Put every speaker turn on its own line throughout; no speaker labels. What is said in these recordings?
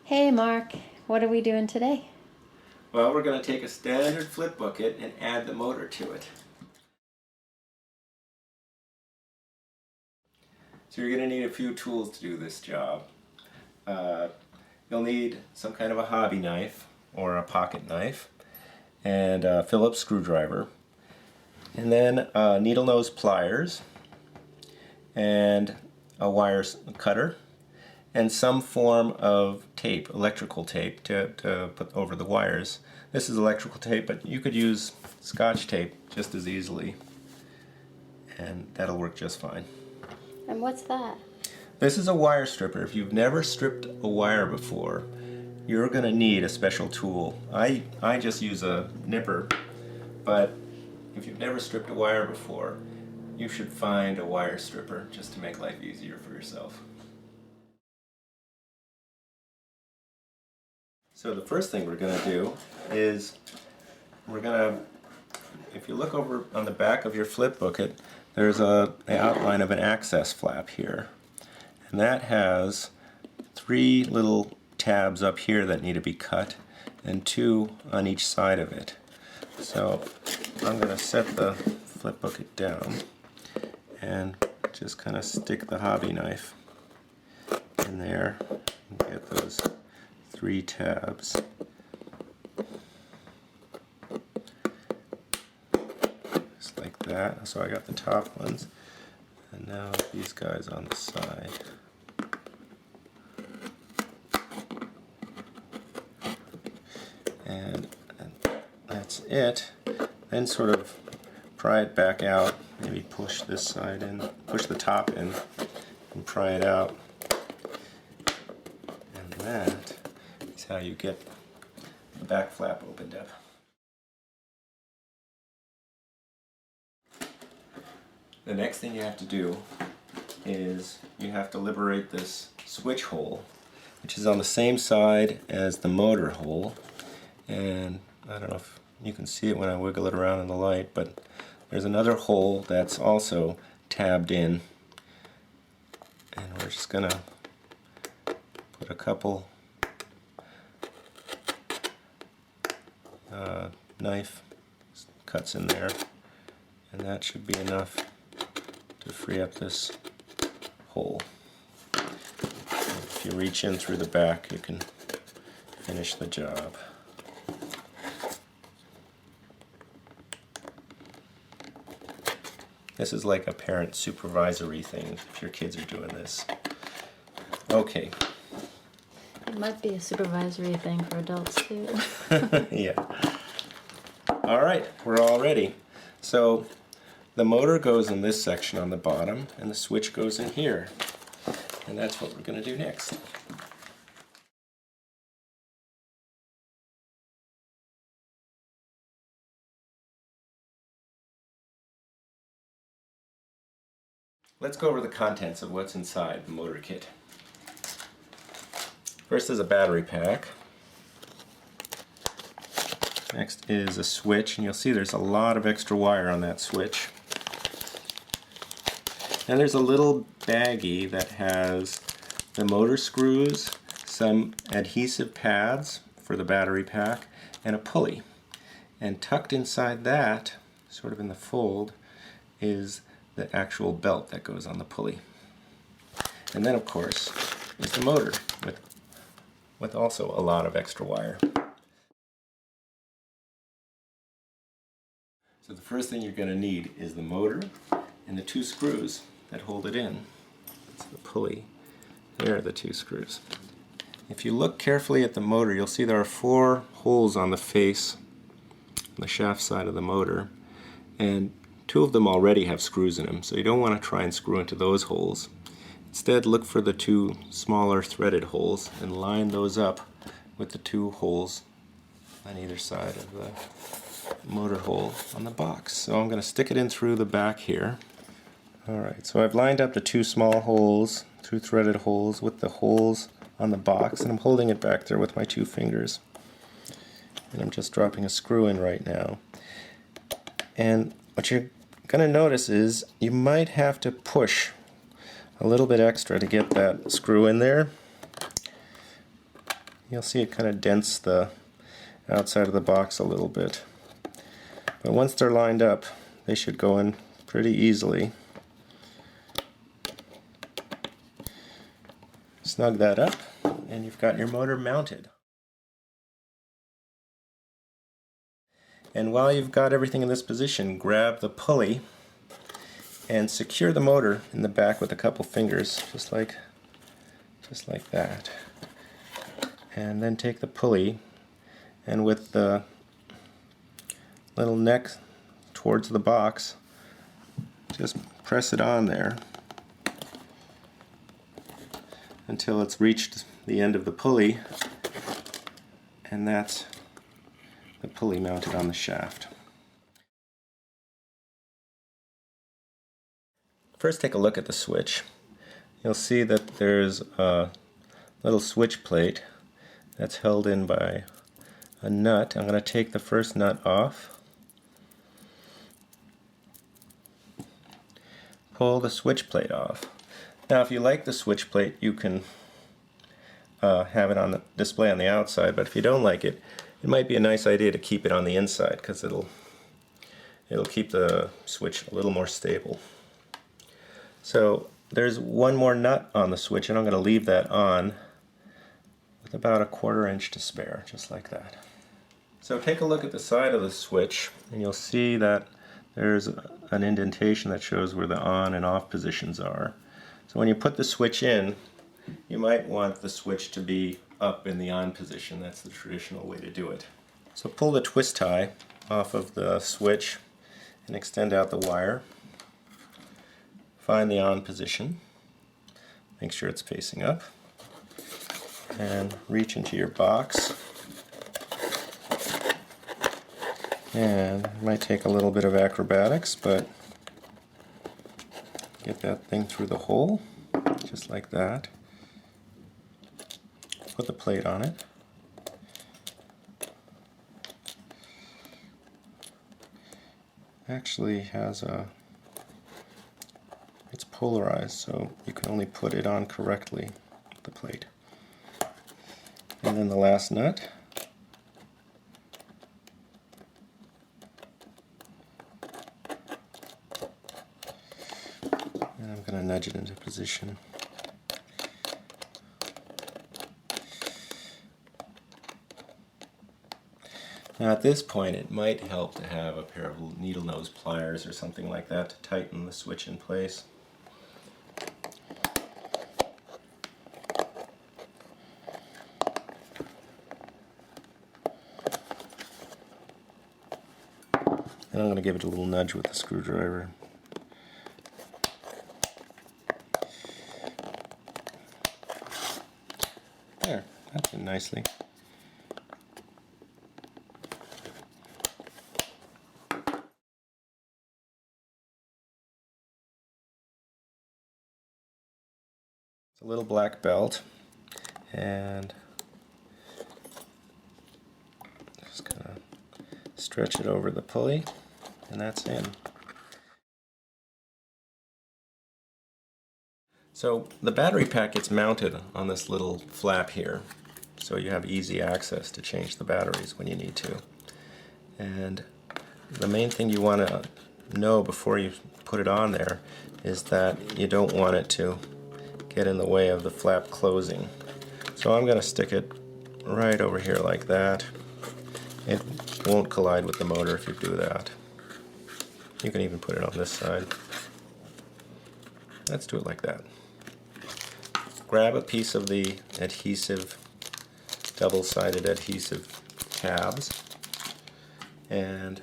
Hey Mark, what are we doing today?
Well, we're going to take a standard flip bucket and add the motor to it. So you're going to need a few tools to do this job. You'll need some kind of a hobby knife or a pocket knife and a Phillips screwdriver, and then needle nose pliers and a wire cutter and some form of tape, electrical tape, to put over the wires. This is electrical tape, but you could use Scotch tape just as easily, and that'll work just fine.
And what's that?
This is a wire stripper. If you've never stripped a wire before, you're going to need a special tool. I just use a nipper, but if you've never stripped a wire before, you should find a wire stripper just to make life easier for yourself. So the first thing we're going to do is if you look over on the back of your flip bucket, there's an outline of an access flap here. And that has 3 little tabs up here that need to be cut and 2 on each side of it. So I'm going to set the flip bucket down and just kind of stick the hobby knife in there and get those 3 tabs. Just like that. So I got the top ones, and now these guys on the side. And that's it. Then sort of pry it back out. Maybe push this side in, push the top in, and pry it out. And that is how you get the back flap opened up. The next thing you have to do is you have to liberate this switch hole, which is on the same side as the motor hole. And I don't know if you can see it when I wiggle it around in the light, but there's another hole that's also tabbed in. And we're just going to put a couple knife cuts in there, and that should be enough to free up this hole. And if you reach in through the back, you can finish the job. This is like a parent supervisory thing if your kids are doing this. Okay.
It might be a supervisory thing for adults too.
Yeah. All right, we're all ready. So the motor goes in this section on the bottom, and the switch goes in here. And that's what we're going to do next. Let's go over the contents of what's inside the motor kit. First is a battery pack. Next is a switch, and you'll see there's a lot of extra wire on that switch. And there's a little baggie that has the motor screws, some adhesive pads for the battery pack, and a pulley. And tucked inside that, sort of in the fold, is the actual belt that goes on the pulley. And then, of course, is the motor with also a lot of extra wire. So the first thing you're going to need is the motor and the 2 screws that hold it in. That's the pulley. There are the 2 screws. If you look carefully at the motor, you'll see there are 4 holes on the face, on the shaft side of the motor, and 2 of them already have screws in them, so you don't want to try and screw into those holes. Instead, look for the 2 smaller threaded holes and line those up with the 2 holes on either side of the motor hole on the box. So I'm going to stick it in through the back here. Alright, so I've lined up the 2 small holes, 2 threaded holes with the holes on the box, and I'm holding it back there with my 2 fingers. And I'm just dropping a screw in right now. And what you're going to notice is you might have to push a little bit extra to get that screw in there. You'll see it kind of dents the outside of the box a little bit. But once they're lined up, they should go in pretty easily. Snug that up, and you've got your motor mounted. And while you've got everything in this position, grab the pulley and secure the motor in the back with a couple fingers, just like that. And then take the pulley, and with the little neck towards the box, just press it on there until it's reached the end of the pulley, and that's the pulley mounted on the shaft. First, take a look at the switch. You'll see that there's a little switch plate that's held in by a nut. I'm going to take the first nut off, pull the switch plate off. Now, if you like the switch plate, you can have it on the display on the outside, but if you don't like it, it might be a nice idea to keep it on the inside, because it'll keep the switch a little more stable. So there's one more nut on the switch, and I'm going to leave that on with about 1/4 inch to spare, just like that. So take a look at the side of the switch, and you'll see that there's an indentation that shows where the on and off positions are. So when you put the switch in, you might want the switch to be up in the on position. That's the traditional way to do it. So pull the twist tie off of the switch and extend out the wire. Find the on position. Make sure it's facing up. And reach into your box. And it might take a little bit of acrobatics, but get that thing through the hole, just like that. Put the plate on it. Actually has it's polarized, so you can only put it on correctly with the plate. And then the last nut. And I'm going to nudge it into position. Now at this point, it might help to have a pair of needle nose pliers or something like that to tighten the switch in place. And I'm going to give it a little nudge with the screwdriver. There, that's in nicely. It's a little black belt, and just kind of stretch it over the pulley, and that's in. So the battery pack gets mounted on this little flap here, so you have easy access to change the batteries when you need to. And the main thing you want to know before you put it on there is that you don't want it to get in the way of the flap closing. So I'm going to stick it right over here like that. It won't collide with the motor if you do that. You can even put it on this side. Let's do it like that. Grab a piece of the adhesive, double-sided adhesive tabs, and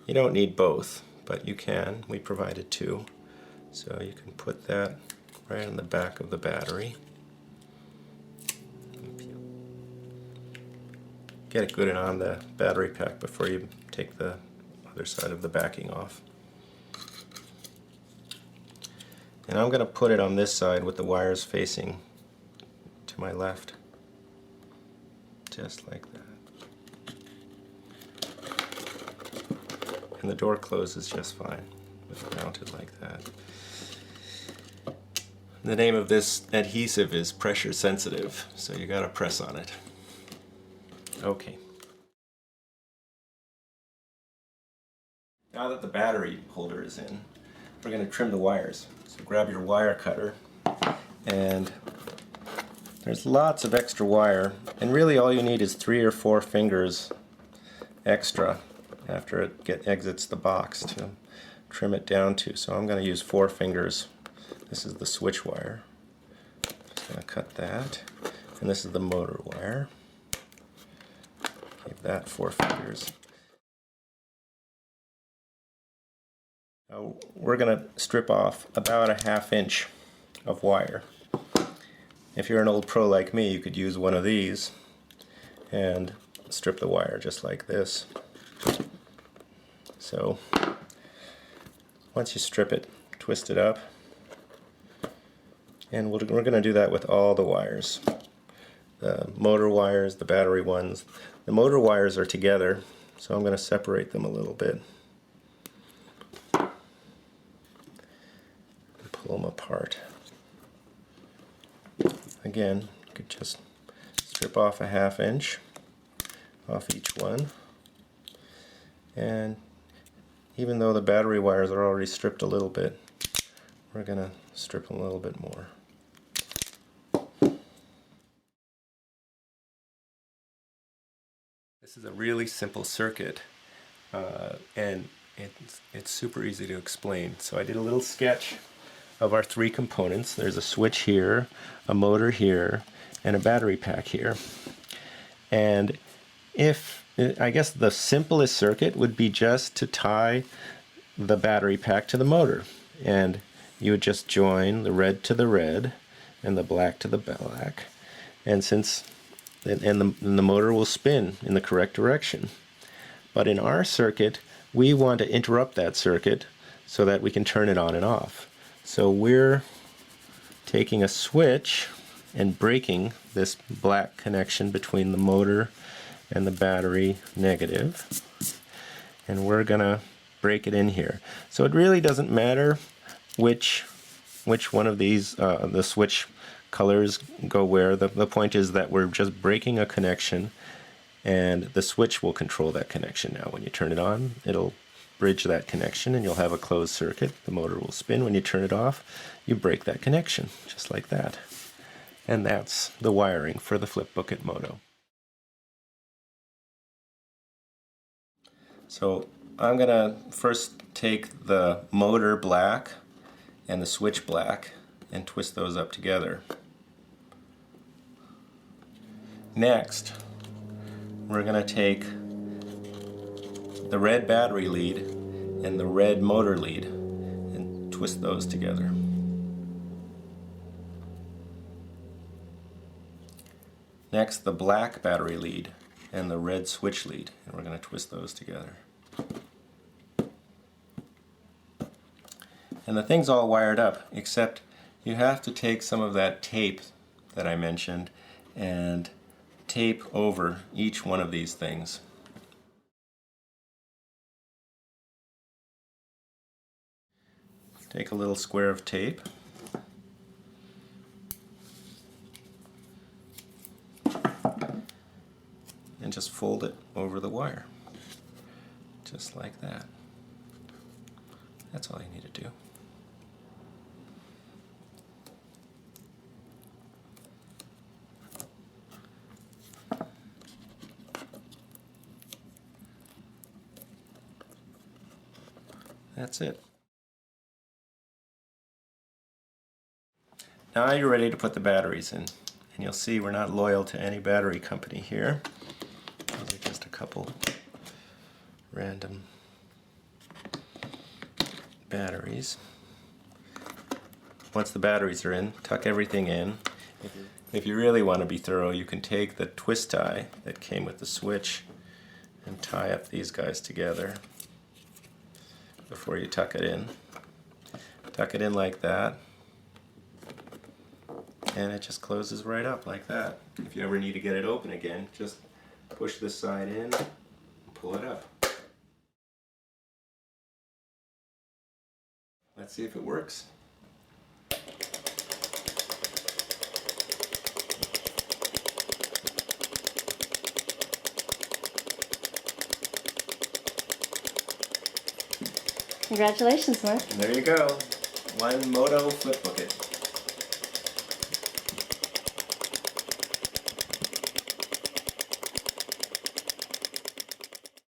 you don't need both, but you can. We provided 2. So you can put that right on the back of the battery. Get it good and on the battery pack before you take the other side of the backing off. And I'm going to put it on this side with the wires facing to my left. Just like that. And the door closes just fine with it mounted like that. The name of this adhesive is pressure sensitive, so you gotta press on it. Okay. Now that the battery holder is in, we're going to trim the wires. So grab your wire cutter, and there's lots of extra wire, and really all you need is 3 or 4 fingers extra after it exits the box to trim it down to. So I'm going to use 4 fingers. This is the switch wire. Just going to cut that, and this is the motor wire. Give that 4 fingers. Now we're going to strip off about a ½ inch of wire. If you're an old pro like me, you could use one of these and strip the wire just like this. So once you strip it, twist it up, and we're going to do that with all the wires. The motor wires, the battery ones. The motor wires are together, so I'm going to separate them a little bit. Pull them apart. Again, you could just strip off a ½ inch off each one, and even though the battery wires are already stripped a little bit, we're going to strip them a little bit more. This is a really simple circuit, and it's super easy to explain. So I did a little sketch of our 3 components. There's a switch here, a motor here, and a battery pack here. And I guess the simplest circuit would be just to tie the battery pack to the motor. And you would just join the red to the red and the black to the black. And the motor will spin in the correct direction. But in our circuit, we want to interrupt that circuit so that we can turn it on and off. So we're taking a switch and breaking this black connection between the motor and the battery negative, and we're gonna break it in here. So it really doesn't matter which one of these the switch colors go where. The point is that we're just breaking a connection, and the switch will control that connection. Now when you turn it on, it'll bridge that connection and you'll have a closed circuit. The motor will spin. When you turn it off, you break that connection, just like that. And that's the wiring for the flipbook at Moto. So I'm going to first take the motor black and the switch black and twist those up together. Next, we're going to take the red battery lead and the red motor lead and twist those together. Next, the black battery lead and the red switch lead, and we're going to twist those together. And the thing's all wired up, except you have to take some of that tape that I mentioned and tape over each one of these things. Take a little square of tape and just fold it over the wire, just like that. That's all you need to do. That's it. Now you're ready to put the batteries in. And you'll see we're not loyal to any battery company here. These are just a couple random batteries. Once the batteries are in, tuck everything in. If you really want to be thorough, you can take the twist tie that came with the switch and tie up these guys together before you tuck it in. Tuck it in like that, and it just closes right up like that. If you ever need to get it open again, just push this side in, pull it up. Let's see if it works.
Congratulations, Mark.
There you go. One Moto flip bucket.